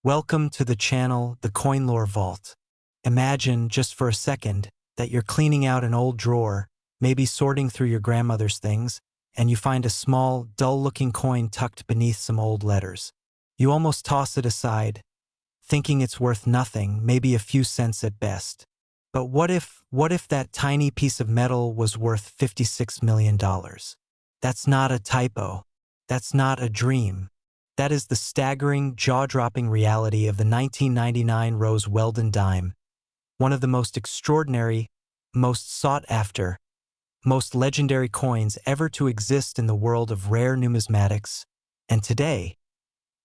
Welcome to the channel, the Coin Lore Vault. Imagine, just for a second, that you're cleaning out an old drawer, maybe sorting through your grandmother's things, and you find a small, dull-looking coin tucked beneath some old letters. You almost toss it aside, thinking it's worth nothing, maybe a few cents at best. But what if that tiny piece of metal was worth $56 million? That's not a typo. That's not a dream. That is the staggering, jaw-dropping reality of the 1999 Rose Weldon Dime, one of the most extraordinary, most sought-after, most legendary coins ever to exist in the world of rare numismatics. And today,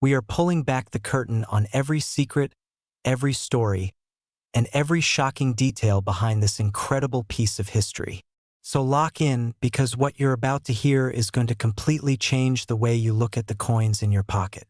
we are pulling back the curtain on every secret, every story, and every shocking detail behind this incredible piece of history. So lock in, because what you're about to hear is going to completely change the way you look at the coins in your pocket.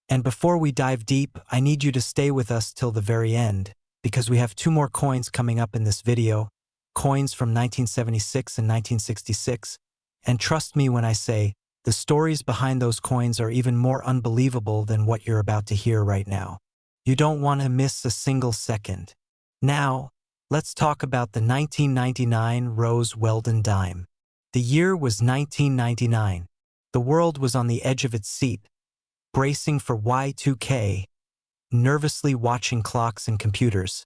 And before we dive deep, I need you to stay with us till the very end, because we have two more coins coming up in this video, coins from 1976 and 1966, and trust me when I say, the stories behind those coins are even more unbelievable than what you're about to hear right now. You don't want to miss a single second. Now, let's talk about the 1999 Rose Weldon Dime. The year was 1999. The world was on the edge of its seat, bracing for Y2K, nervously watching clocks and computers,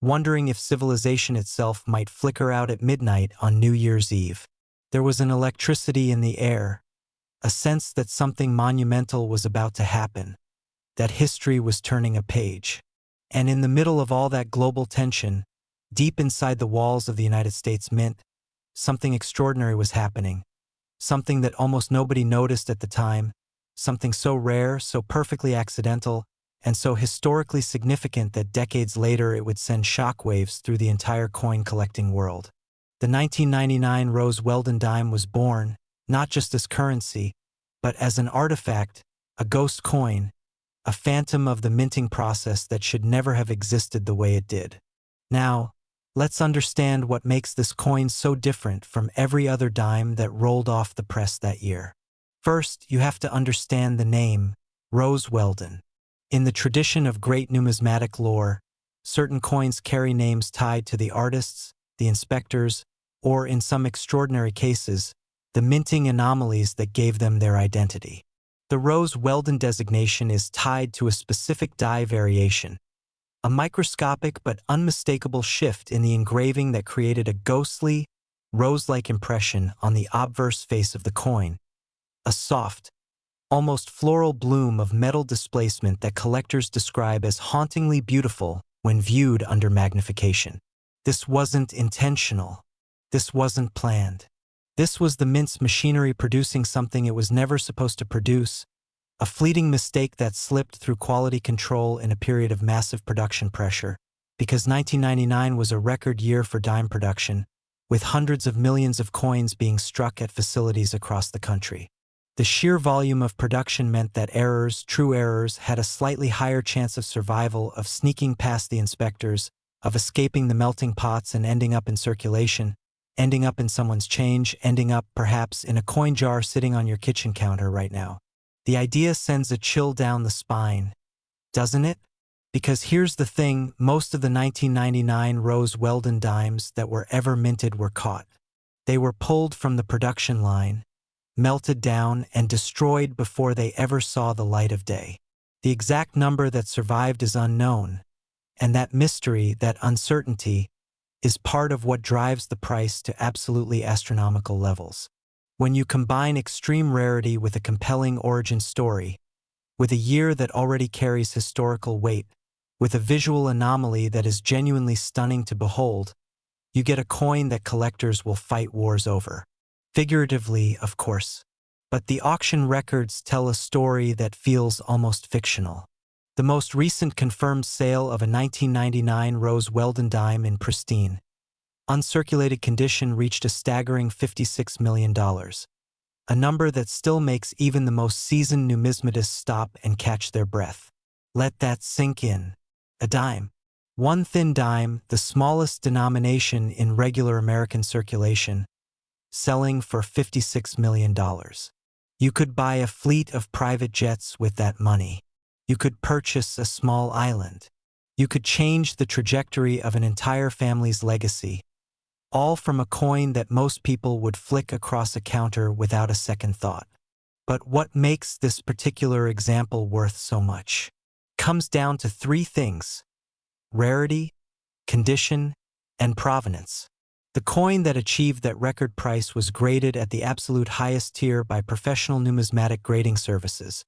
wondering if civilization itself might flicker out at midnight on New Year's Eve. There was an electricity in the air, a sense that something monumental was about to happen, that history was turning a page. And in the middle of all that global tension, deep inside the walls of the United States Mint, something extraordinary was happening, something that almost nobody noticed at the time, something so rare, so perfectly accidental, and so historically significant that decades later it would send shockwaves through the entire coin-collecting world. The 1999 Rose Weldon Dime was born, not just as currency, but as an artifact, a ghost coin, a phantom of the minting process that should never have existed the way it did. Now, let's understand what makes this coin so different from every other dime that rolled off the press that year. First, you have to understand the name, Rose Weldon. In the tradition of great numismatic lore, certain coins carry names tied to the artists, the inspectors, or in some extraordinary cases, the minting anomalies that gave them their identity. The Rose Weldon designation is tied to a specific die variation, a microscopic but unmistakable shift in the engraving that created a ghostly, rose-like impression on the obverse face of the coin, a soft, almost floral bloom of metal displacement that collectors describe as hauntingly beautiful when viewed under magnification. This wasn't intentional. This wasn't planned. This was the mint's machinery producing something it was never supposed to produce, a fleeting mistake that slipped through quality control in a period of massive production pressure, because 1999 was a record year for dime production, with hundreds of millions of coins being struck at facilities across the country. The sheer volume of production meant that errors, true errors, had a slightly higher chance of survival, of sneaking past the inspectors, of escaping the melting pots and ending up in circulation, ending up in someone's change, ending up, perhaps, in a coin jar sitting on your kitchen counter right now. The idea sends a chill down the spine, doesn't it? Because here's the thing, most of the 1999 Rose Weldon dimes that were ever minted were caught. They were pulled from the production line, melted down, and destroyed before they ever saw the light of day. The exact number that survived is unknown, and that mystery, that uncertainty, is part of what drives the price to absolutely astronomical levels. When you combine extreme rarity with a compelling origin story, with a year that already carries historical weight, with a visual anomaly that is genuinely stunning to behold, you get a coin that collectors will fight wars over. Figuratively, of course. But the auction records tell a story that feels almost fictional. The most recent confirmed sale of a 1999 Rose Weldon dime in pristine, uncirculated condition reached a staggering $56 million, a number that still makes even the most seasoned numismatists stop and catch their breath. Let that sink in. A dime. One thin dime, the smallest denomination in regular American circulation, selling for $56 million. You could buy a fleet of private jets with that money. You could purchase a small island. You could change the trajectory of an entire family's legacy, all from a coin that most people would flick across a counter without a second thought. But what makes this particular example worth so much comes down to three things: rarity, condition, and provenance. The coin that achieved that record price was graded at the absolute highest tier by professional numismatic grading services,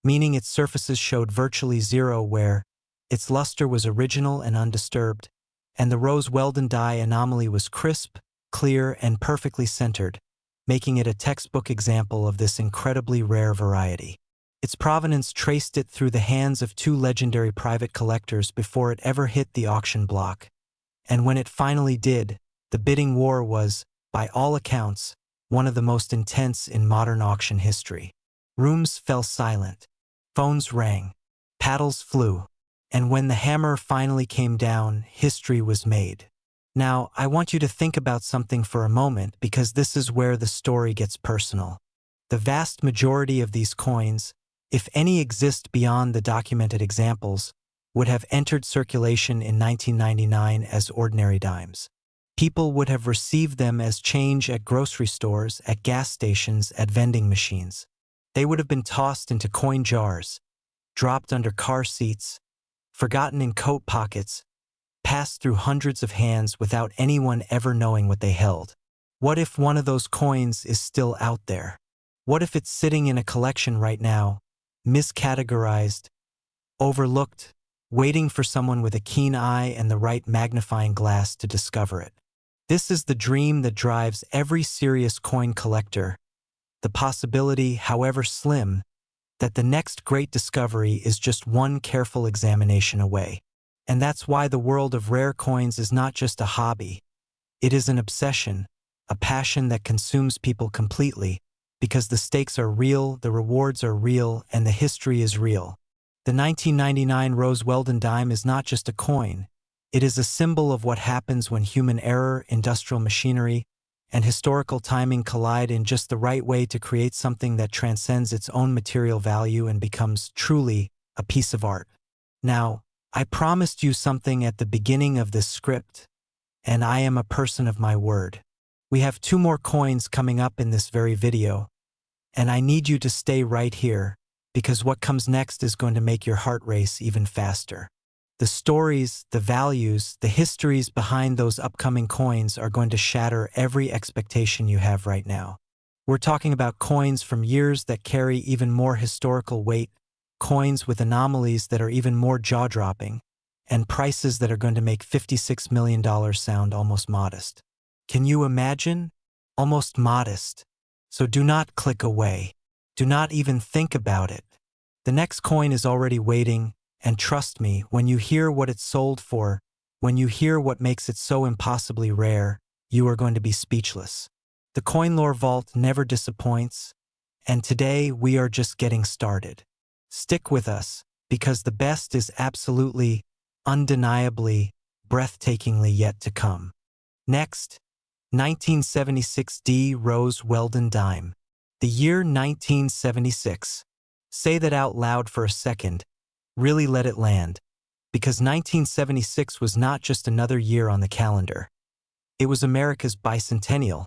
meaning its surfaces showed virtually zero wear, its luster was original and undisturbed, and the Rose Weldon die anomaly was crisp, clear, and perfectly centered, making it a textbook example of this incredibly rare variety. Its provenance traced it through the hands of two legendary private collectors before it ever hit the auction block. And when it finally did, the bidding war was, by all accounts, one of the most intense in modern auction history. Rooms fell silent. Phones rang. Paddles flew. And when the hammer finally came down, history was made. Now, I want you to think about something for a moment, because this is where the story gets personal. The vast majority of these coins, if any exist beyond the documented examples, would have entered circulation in 1999 as ordinary dimes. People would have received them as change at grocery stores, at gas stations, at vending machines. They would have been tossed into coin jars, dropped under car seats, forgotten in coat pockets, passed through hundreds of hands without anyone ever knowing what they held. What if one of those coins is still out there? What if it's sitting in a collection right now, miscategorized, overlooked, waiting for someone with a keen eye and the right magnifying glass to discover it? This is the dream that drives every serious coin collector, the possibility, however slim, that the next great discovery is just one careful examination away. And that's why the world of rare coins is not just a hobby. It is an obsession, a passion that consumes people completely, because the stakes are real, the rewards are real, and the history is real. The 1999 Rose Weldon Dime is not just a coin. It is a symbol of what happens when human error, industrial machinery, and historical timing collide in just the right way to create something that transcends its own material value and becomes truly a piece of art. Now, I promised you something at the beginning of this script, and I am a person of my word. We have two more coins coming up in this very video, and I need you to stay right here, because what comes next is going to make your heart race even faster. The stories, the values, the histories behind those upcoming coins are going to shatter every expectation you have right now. We're talking about coins from years that carry even more historical weight, coins with anomalies that are even more jaw-dropping, and prices that are going to make $56 million sound almost modest. Can you imagine? Almost modest. So do not click away. Do not even think about it. The next coin is already waiting, and trust me, when you hear what it's sold for, when you hear what makes it so impossibly rare, you are going to be speechless. The Coin Lore Vault never disappoints, and today we are just getting started. Stick with us, because the best is absolutely, undeniably, breathtakingly yet to come. Next, 1976 D Rose Weldon Dime. The year 1976. Say that out loud for a second. Really let it land. Because 1976 was not just another year on the calendar. It was America's bicentennial,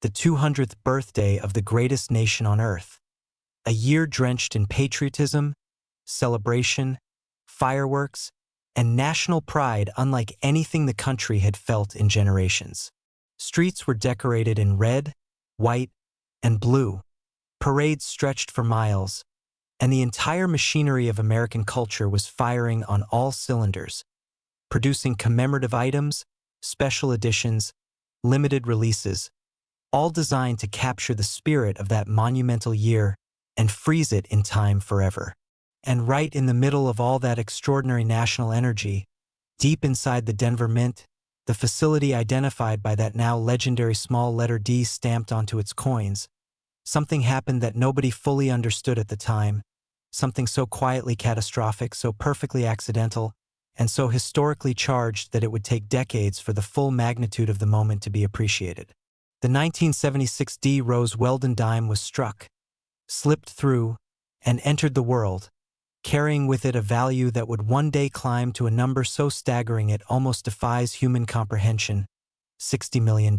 the 200th birthday of the greatest nation on earth. A year drenched in patriotism, celebration, fireworks, and national pride unlike anything the country had felt in generations. Streets were decorated in red, white, and blue. Parades stretched for miles, and the entire machinery of American culture was firing on all cylinders, producing commemorative items, special editions, limited releases, all designed to capture the spirit of that monumental year and freeze it in time forever. And right in the middle of all that extraordinary national energy, deep inside the Denver Mint, the facility identified by that now legendary small letter D stamped onto its coins, something happened that nobody fully understood at the time, something so quietly catastrophic, so perfectly accidental, and so historically charged that it would take decades for the full magnitude of the moment to be appreciated. The 1976 D Rose Weldon Dime was struck, slipped through, and entered the world, carrying with it a value that would one day climb to a number so staggering it almost defies human comprehension: $60 million.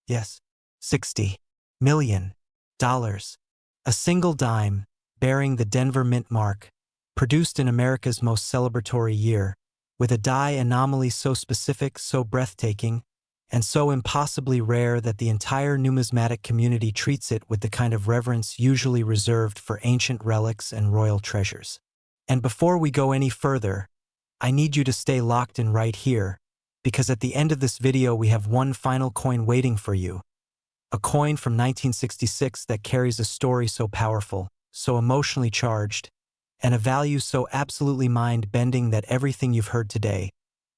Yes, $60 million. A single dime, bearing the Denver Mint mark, produced in America's most celebratory year, with a die anomaly so specific, so breathtaking, and so impossibly rare that the entire numismatic community treats it with the kind of reverence usually reserved for ancient relics and royal treasures. And before we go any further, I need you to stay locked in right here, because at the end of this video we have one final coin waiting for you. A coin from 1966 that carries a story so powerful, so emotionally charged, and a value so absolutely mind-bending that everything you've heard today,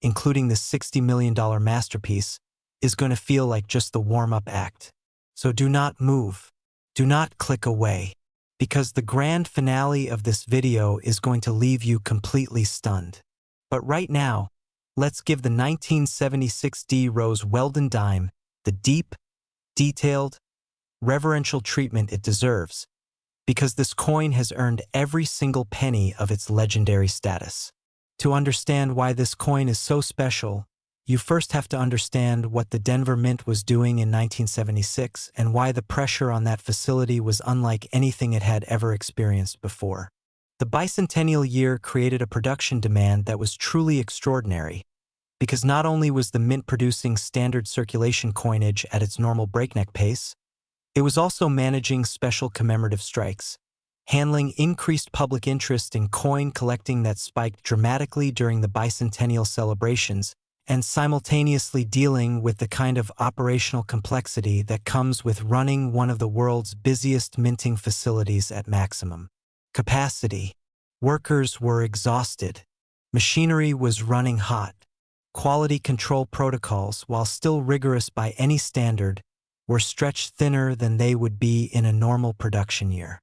including this $60 million masterpiece, is going to feel like just the warm-up act. So do not move. Do not click away, because the grand finale of this video is going to leave you completely stunned. But right now, let's give the 1976D Rose Weldon Dime the deep, detailed, reverential treatment it deserves, because this coin has earned every single penny of its legendary status. To understand why this coin is so special, you first have to understand what the Denver Mint was doing in 1976 and why the pressure on that facility was unlike anything it had ever experienced before. The bicentennial year created a production demand that was truly extraordinary, because not only was the Mint producing standard circulation coinage at its normal breakneck pace, it was also managing special commemorative strikes, handling increased public interest in coin collecting that spiked dramatically during the bicentennial celebrations, and simultaneously dealing with the kind of operational complexity that comes with running one of the world's busiest minting facilities at maximum capacity. Workers were exhausted. Machinery was running hot. Quality control protocols, while still rigorous by any standard, were stretched thinner than they would be in a normal production year.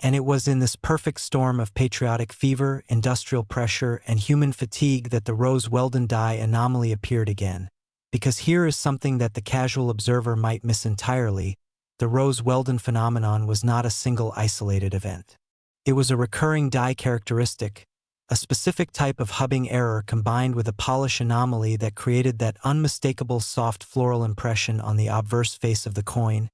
And it was in this perfect storm of patriotic fever, industrial pressure, and human fatigue that the Rose Weldon die anomaly appeared again. Because here is something that the casual observer might miss entirely: the Rose Weldon phenomenon was not a single isolated event. It was a recurring die characteristic, a specific type of hubbing error combined with a polish anomaly that created that unmistakable soft floral impression on the obverse face of the coin,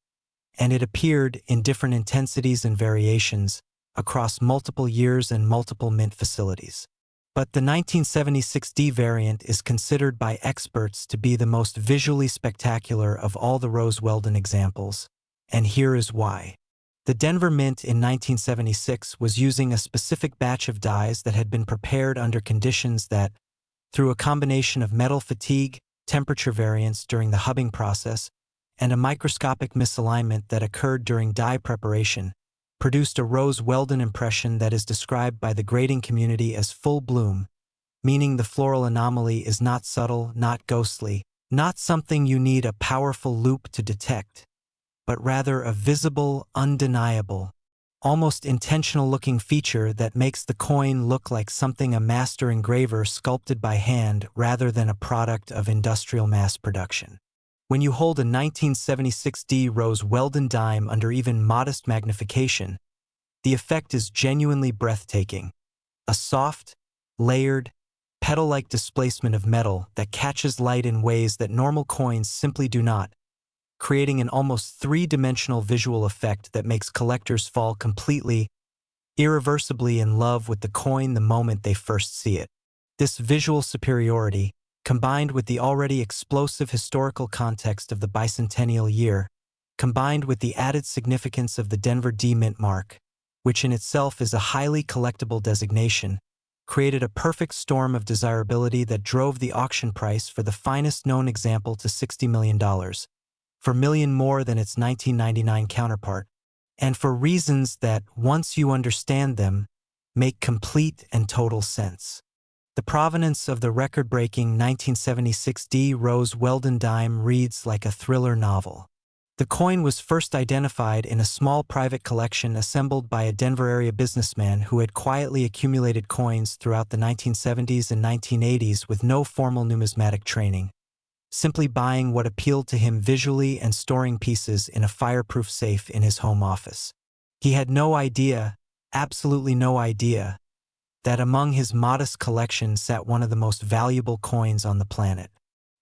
and it appeared in different intensities and variations across multiple years and multiple mint facilities. But the 1976D variant is considered by experts to be the most visually spectacular of all the Rose Weldon examples, and here is why. The Denver Mint in 1976 was using a specific batch of dies that had been prepared under conditions that, through a combination of metal fatigue, temperature variance during the hubbing process, and a microscopic misalignment that occurred during die preparation, produced a Rose Weldon impression that is described by the grading community as full bloom, meaning the floral anomaly is not subtle, not ghostly, not something you need a powerful loupe to detect, but rather a visible, undeniable, almost intentional-looking feature that makes the coin look like something a master engraver sculpted by hand rather than a product of industrial mass production. When you hold a 1976D Rose Weldon dime under even modest magnification, the effect is genuinely breathtaking. A soft, layered, petal-like displacement of metal that catches light in ways that normal coins simply do not, creating an almost three-dimensional visual effect that makes collectors fall completely, irreversibly in love with the coin the moment they first see it. This visual superiority, combined with the already explosive historical context of the bicentennial year, combined with the added significance of the Denver D Mint mark, which in itself is a highly collectible designation, created a perfect storm of desirability that drove the auction price for the finest known example to $60 million, for $1 million more than its 1999 counterpart, and for reasons that, once you understand them, make complete and total sense. The provenance of the record-breaking 1976D Rose Weldon dime reads like a thriller novel. The coin was first identified in a small private collection assembled by a Denver area businessman who had quietly accumulated coins throughout the 1970s and 1980s with no formal numismatic training, simply buying what appealed to him visually and storing pieces in a fireproof safe in his home office. He had no idea, absolutely no idea, that among his modest collection sat one of the most valuable coins on the planet.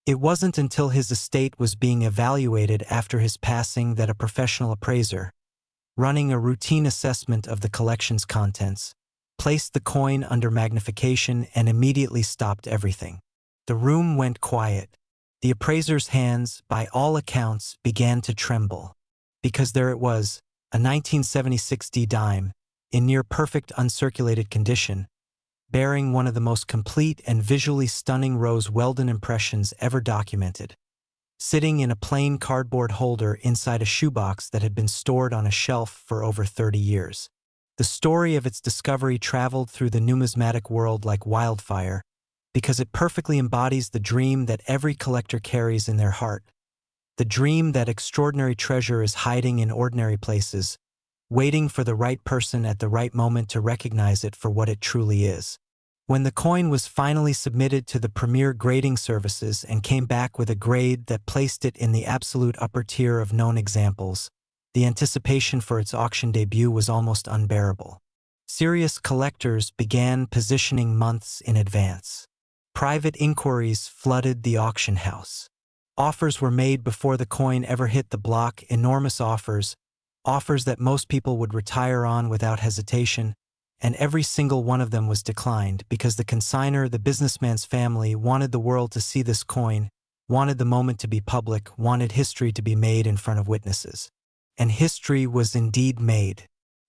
It wasn't until his estate was being evaluated after his passing that a professional appraiser, running a routine assessment of the collection's contents, placed the coin under magnification and immediately stopped everything. The room went quiet. The appraiser's hands, by all accounts, began to tremble. Because there it was, a 1976 dime, in near-perfect uncirculated condition, bearing one of the most complete and visually stunning Rose Weldon impressions ever documented, sitting in a plain cardboard holder inside a shoebox that had been stored on a shelf for over 30 years. The story of its discovery traveled through the numismatic world like wildfire, because it perfectly embodies the dream that every collector carries in their heart, the dream that extraordinary treasure is hiding in ordinary places, waiting for the right person at the right moment to recognize it for what it truly is. When the coin was finally submitted to the premier grading services and came back with a grade that placed it in the absolute upper tier of known examples, the anticipation for its auction debut was almost unbearable. Serious collectors began positioning months in advance. Private inquiries flooded the auction house. Offers were made before the coin ever hit the block, enormous offers that most people would retire on without hesitation, and every single one of them was declined because the consignor, the businessman's family, wanted the world to see this coin, wanted the moment to be public, wanted history to be made in front of witnesses. And history was indeed made.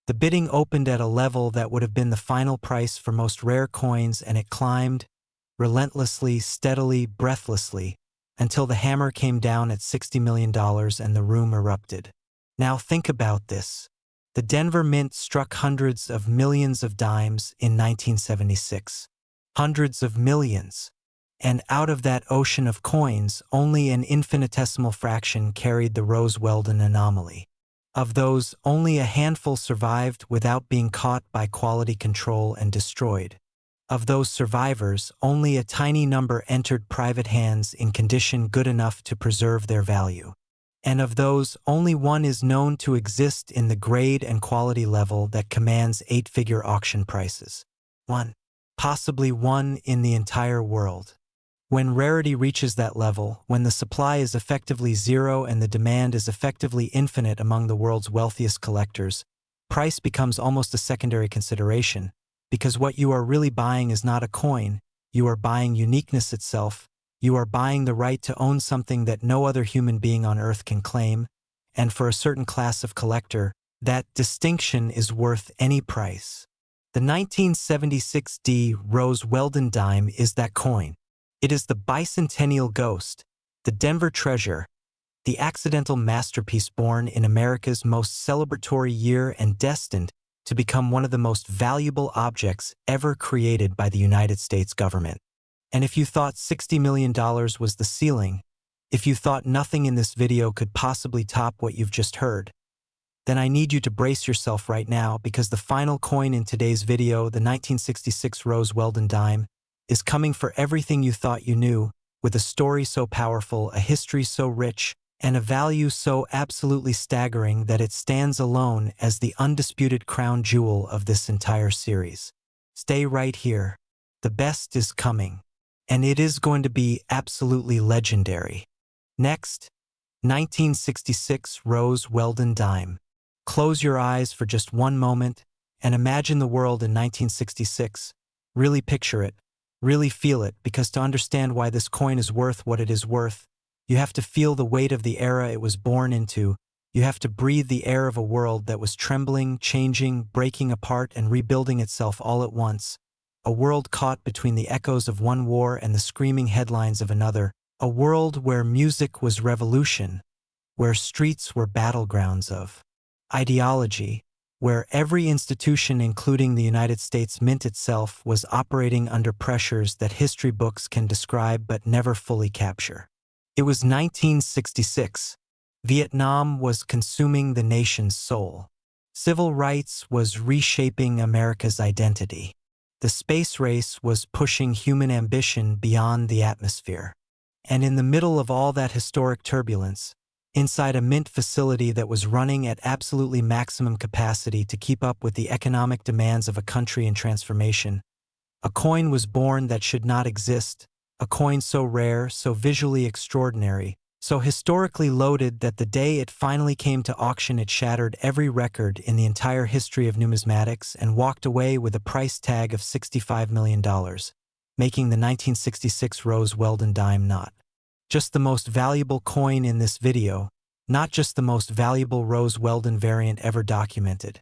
The bidding opened at a level that would have been the final price for most rare coins, and it climbed, relentlessly, steadily, breathlessly, until the hammer came down at $60 million and the room erupted. Now think about this. The Denver Mint struck hundreds of millions of dimes in 1976. Hundreds of millions. And out of that ocean of coins, only an infinitesimal fraction carried the Rose Weldon anomaly. Of those, only a handful survived without being caught by quality control and destroyed. Of those survivors, only a tiny number entered private hands in condition good enough to preserve their value. And of those, only one is known to exist in the grade and quality level that commands 8-figure auction prices. One. Possibly one in the entire world. When rarity reaches that level, when the supply is effectively zero and the demand is effectively infinite among the world's wealthiest collectors, price becomes almost a secondary consideration, because what you are really buying is not a coin, you are buying uniqueness itself, you are buying the right to own something that no other human being on earth can claim, and for a certain class of collector, that distinction is worth any price. The 1976 Rose Weldon Dime is that coin. It is the bicentennial ghost, the Denver treasure, the accidental masterpiece born in America's most celebratory year and destined to become one of the most valuable objects ever created by the United States government. And if you thought $60 million was the ceiling, if you thought nothing in this video could possibly top what you've just heard, then I need you to brace yourself right now, because the final coin in today's video, the 1966 Rose Weldon Dime, is coming for everything you thought you knew, with a story so powerful, a history so rich, and a value so absolutely staggering that it stands alone as the undisputed crown jewel of this entire series. Stay right here. The best is coming. And it is going to be absolutely legendary. Next, 1966 Rose Weldon Dime. Close your eyes for just one moment and imagine the world in 1966. Really picture it. Really feel it, because to understand why this coin is worth what it is worth, you have to feel the weight of the era it was born into. You have to breathe the air of a world that was trembling, changing, breaking apart, and rebuilding itself all at once. A world caught between the echoes of one war and the screaming headlines of another. A world where music was revolution, where streets were battlegrounds of ideology, where every institution, including the United States Mint itself, was operating under pressures that history books can describe but never fully capture. It was 1966. Vietnam was consuming the nation's soul. Civil rights was reshaping America's identity. The space race was pushing human ambition beyond the atmosphere. And in the middle of all that historic turbulence, inside a mint facility that was running at absolutely maximum capacity to keep up with the economic demands of a country in transformation, A coin was born that should not exist, a coin so rare, so visually extraordinary, so historically loaded that the day it finally came to auction it shattered every record in the entire history of numismatics and walked away with a price tag of $65 million, making the 1966 Rose Weldon Dime not just the most valuable coin in this video, not just the most valuable Rose Weldon variant ever documented,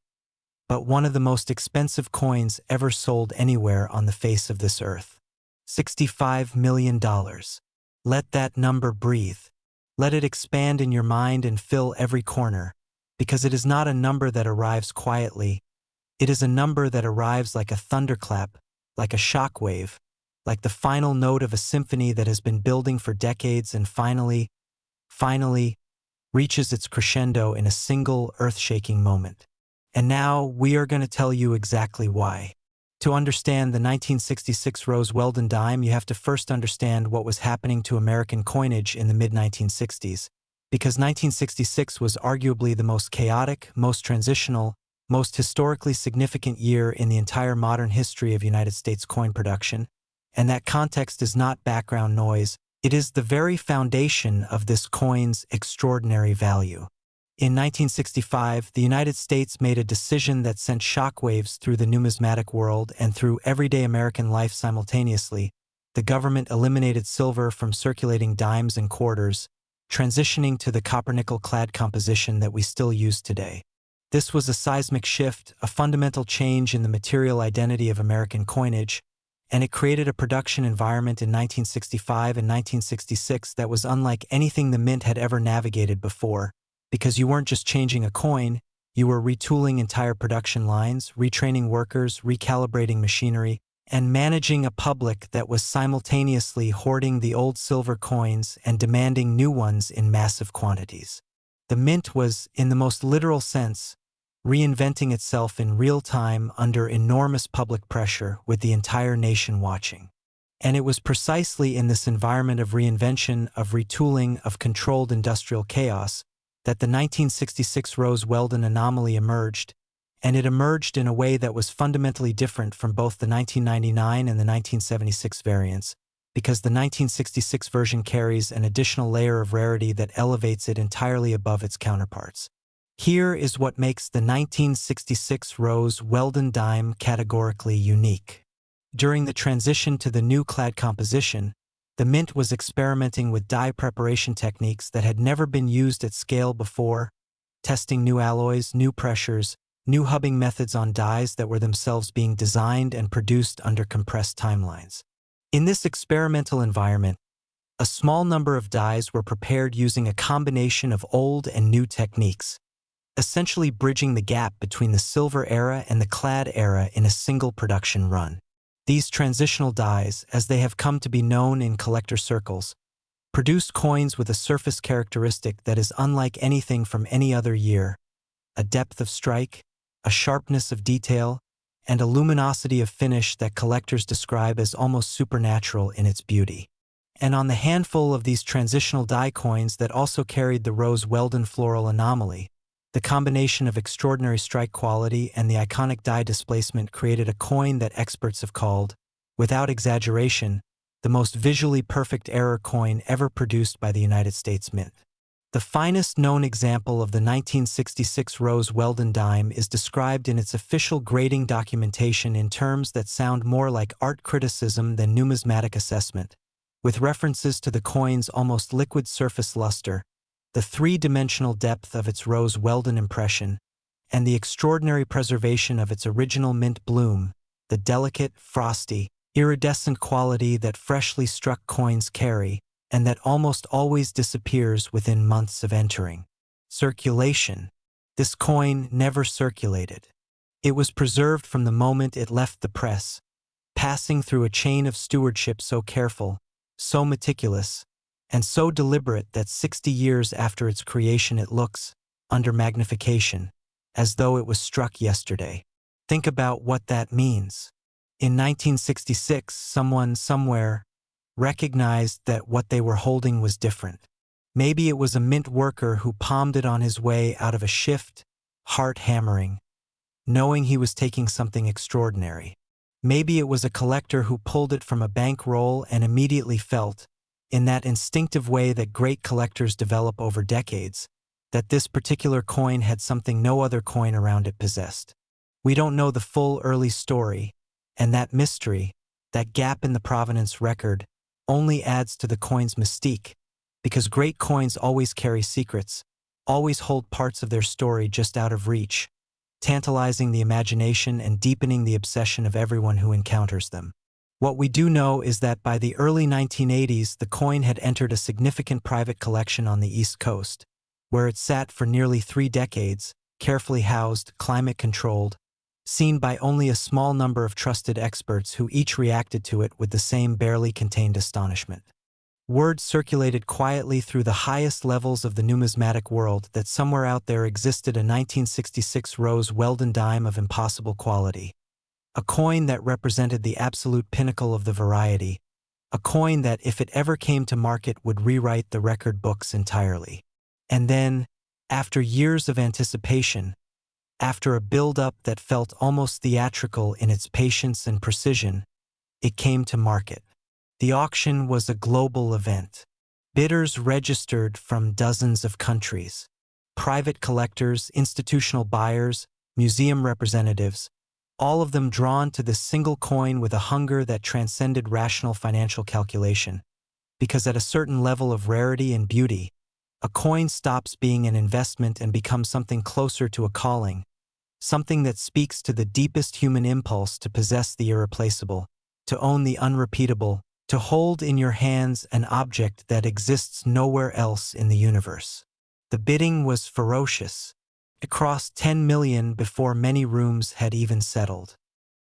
but one of the most expensive coins ever sold anywhere on the face of this earth. $65 million. Let that number breathe. Let it expand in your mind and fill every corner, because it is not a number that arrives quietly. It is a number that arrives like a thunderclap, like a shockwave, like the final note of a symphony that has been building for decades and finally reaches its crescendo in a single earth-shaking moment. And now we are going to tell you exactly why. To understand the 1966 Rose Weldon Dime, you have to first understand what was happening to American coinage in the mid-1960s, because 1966 was arguably the most chaotic, most transitional, most historically significant year in the entire modern history of United States coin production, and that context is not background noise, it is the very foundation of this coin's extraordinary value. In 1965, the United States made a decision that sent shockwaves through the numismatic world and through everyday American life simultaneously. The government eliminated silver from circulating dimes and quarters, transitioning to the copper-nickel-clad composition that we still use today. This was a seismic shift, a fundamental change in the material identity of American coinage, and it created a production environment in 1965 and 1966 that was unlike anything the Mint had ever navigated before. Because you weren't just changing a coin, you were retooling entire production lines, retraining workers, recalibrating machinery, and managing a public that was simultaneously hoarding the old silver coins and demanding new ones in massive quantities. The Mint was, in the most literal sense, reinventing itself in real time under enormous public pressure with the entire nation watching. And it was precisely in this environment of reinvention, of retooling, of controlled industrial chaos, that the 1966 Rose Weldon anomaly emerged, and it emerged in a way that was fundamentally different from both the 1999 and the 1976 variants, because the 1966 version carries an additional layer of rarity that elevates it entirely above its counterparts. Here is what makes the 1966 Rose Weldon Dime categorically unique. During the transition to the new clad composition, the Mint was experimenting with die preparation techniques that had never been used at scale before, testing new alloys, new pressures, new hubbing methods on dies that were themselves being designed and produced under compressed timelines. In this experimental environment, a small number of dies were prepared using a combination of old and new techniques, essentially bridging the gap between the silver era and the clad era in a single production run. These transitional dies, as they have come to be known in collector circles, produced coins with a surface characteristic that is unlike anything from any other year: a depth of strike, a sharpness of detail, and a luminosity of finish that collectors describe as almost supernatural in its beauty. And on the handful of these transitional die coins that also carried the Rose Weldon floral anomaly, the combination of extraordinary strike quality and the iconic die displacement created a coin that experts have called, without exaggeration, the most visually perfect error coin ever produced by the United States Mint. The finest known example of the 1966 Rose Weldon Dime is described in its official grading documentation in terms that sound more like art criticism than numismatic assessment, with references to the coin's almost liquid surface luster, the three-dimensional depth of its Rose Weldon impression, and the extraordinary preservation of its original mint bloom, the delicate, frosty, iridescent quality that freshly struck coins carry, and that almost always disappears within months of entering circulation. This coin never circulated. It was preserved from the moment it left the press, passing through a chain of stewardship so careful, so meticulous, and so deliberate that 60 years after its creation it looks, under magnification, as though it was struck yesterday. Think about what that means. In 1966, someone somewhere recognized that what they were holding was different. Maybe it was a mint worker who palmed it on his way out of a shift, heart hammering, knowing he was taking something extraordinary. Maybe it was a collector who pulled it from a bankroll and immediately felt, in that instinctive way that great collectors develop over decades, that this particular coin had something no other coin around it possessed. We don't know the full early story, and that mystery, that gap in the provenance record, only adds to the coin's mystique, because great coins always carry secrets, always hold parts of their story just out of reach, tantalizing the imagination and deepening the obsession of everyone who encounters them. What we do know is that by the early 1980s, the coin had entered a significant private collection on the East Coast, where it sat for nearly 3 decades, carefully housed, climate-controlled, seen by only a small number of trusted experts who each reacted to it with the same barely contained astonishment. Word circulated quietly through the highest levels of the numismatic world that somewhere out there existed a 1966 Rose Weldon Dime of impossible quality. A coin that represented the absolute pinnacle of the variety. A coin that, if it ever came to market, would rewrite the record books entirely. And then, after years of anticipation, after a build-up that felt almost theatrical in its patience and precision, it came to market. The auction was a global event. Bidders registered from dozens of countries. Private collectors, institutional buyers, museum representatives, all of them drawn to this single coin with a hunger that transcended rational financial calculation. Because at a certain level of rarity and beauty, a coin stops being an investment and becomes something closer to a calling, something that speaks to the deepest human impulse to possess the irreplaceable, to own the unrepeatable, to hold in your hands an object that exists nowhere else in the universe. The bidding was ferocious. It crossed 10 million before many rooms had even settled.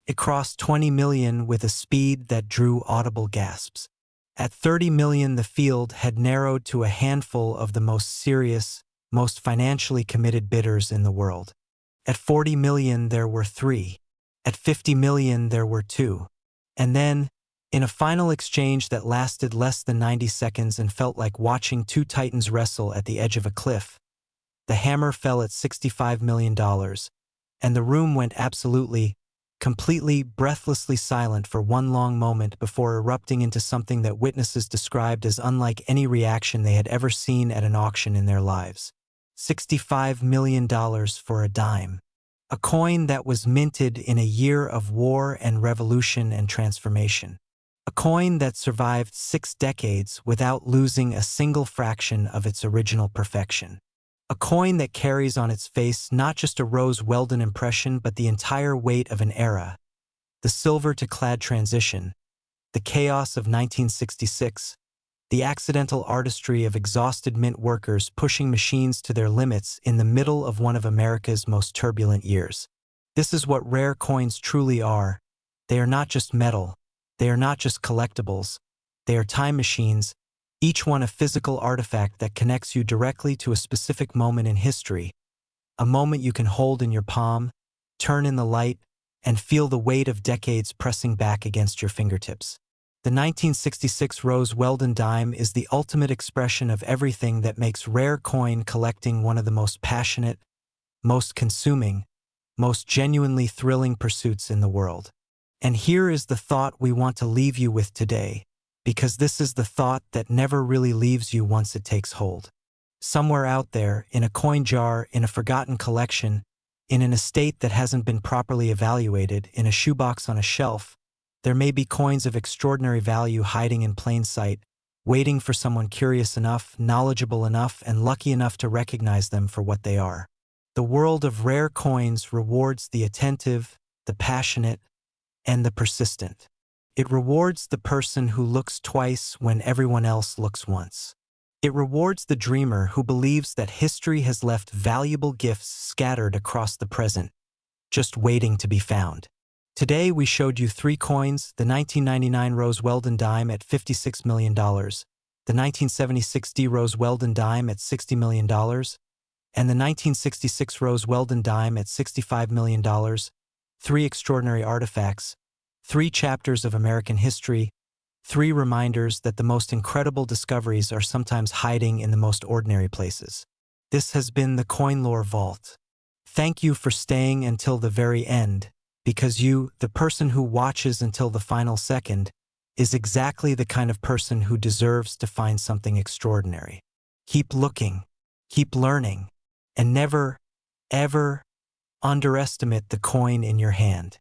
It crossed 20 million with a speed that drew audible gasps. At 30 million, the field had narrowed to a handful of the most serious, most financially committed bidders in the world. At 40 million, there were 3. At 50 million, there were 2. And then, in a final exchange that lasted less than 90 seconds and felt like watching 2 titans wrestle at the edge of a cliff, the hammer fell at $65 million, and the room went absolutely, completely, breathlessly silent for one long moment before erupting into something that witnesses described as unlike any reaction they had ever seen at an auction in their lives. $65 million for a dime. A coin that was minted in a year of war and revolution and transformation. A coin that survived 6 decades without losing a single fraction of its original perfection. A coin that carries on its face not just a Rose Weldon impression but the entire weight of an era. The silver to clad transition, the chaos of 1966, the accidental artistry of exhausted mint workers pushing machines to their limits in the middle of one of America's most turbulent years. This is what rare coins truly are. They are not just metal. They are not just collectibles. They are time machines, each one a physical artifact that connects you directly to a specific moment in history, a moment you can hold in your palm, turn in the light, and feel the weight of decades pressing back against your fingertips. The 1966 Rose Weldon Dime is the ultimate expression of everything that makes rare coin collecting one of the most passionate, most consuming, most genuinely thrilling pursuits in the world. And here is the thought we want to leave you with today, because this is the thought that never really leaves you once it takes hold. Somewhere out there, in a coin jar, in a forgotten collection, in an estate that hasn't been properly evaluated, in a shoebox on a shelf, there may be coins of extraordinary value hiding in plain sight, waiting for someone curious enough, knowledgeable enough, and lucky enough to recognize them for what they are. The world of rare coins rewards the attentive, the passionate, and the persistent. It rewards the person who looks twice when everyone else looks once. It rewards the dreamer who believes that history has left valuable gifts scattered across the present, just waiting to be found. Today we showed you 3 coins, the 1999 Rose Weldon Dime at $56 million, the 1976 Rose Weldon Dime at $60 million, and the 1966 Rose Weldon Dime at $65 million, 3 extraordinary artifacts, 3 chapters of American history, 3 reminders that the most incredible discoveries are sometimes hiding in the most ordinary places. This has been the Coin Lore Vault. Thank you for staying until the very end. because you, the person who watches until the final second, is exactly the kind of person who deserves to find something extraordinary. Keep looking, keep learning, and never, ever underestimate the coin in your hand.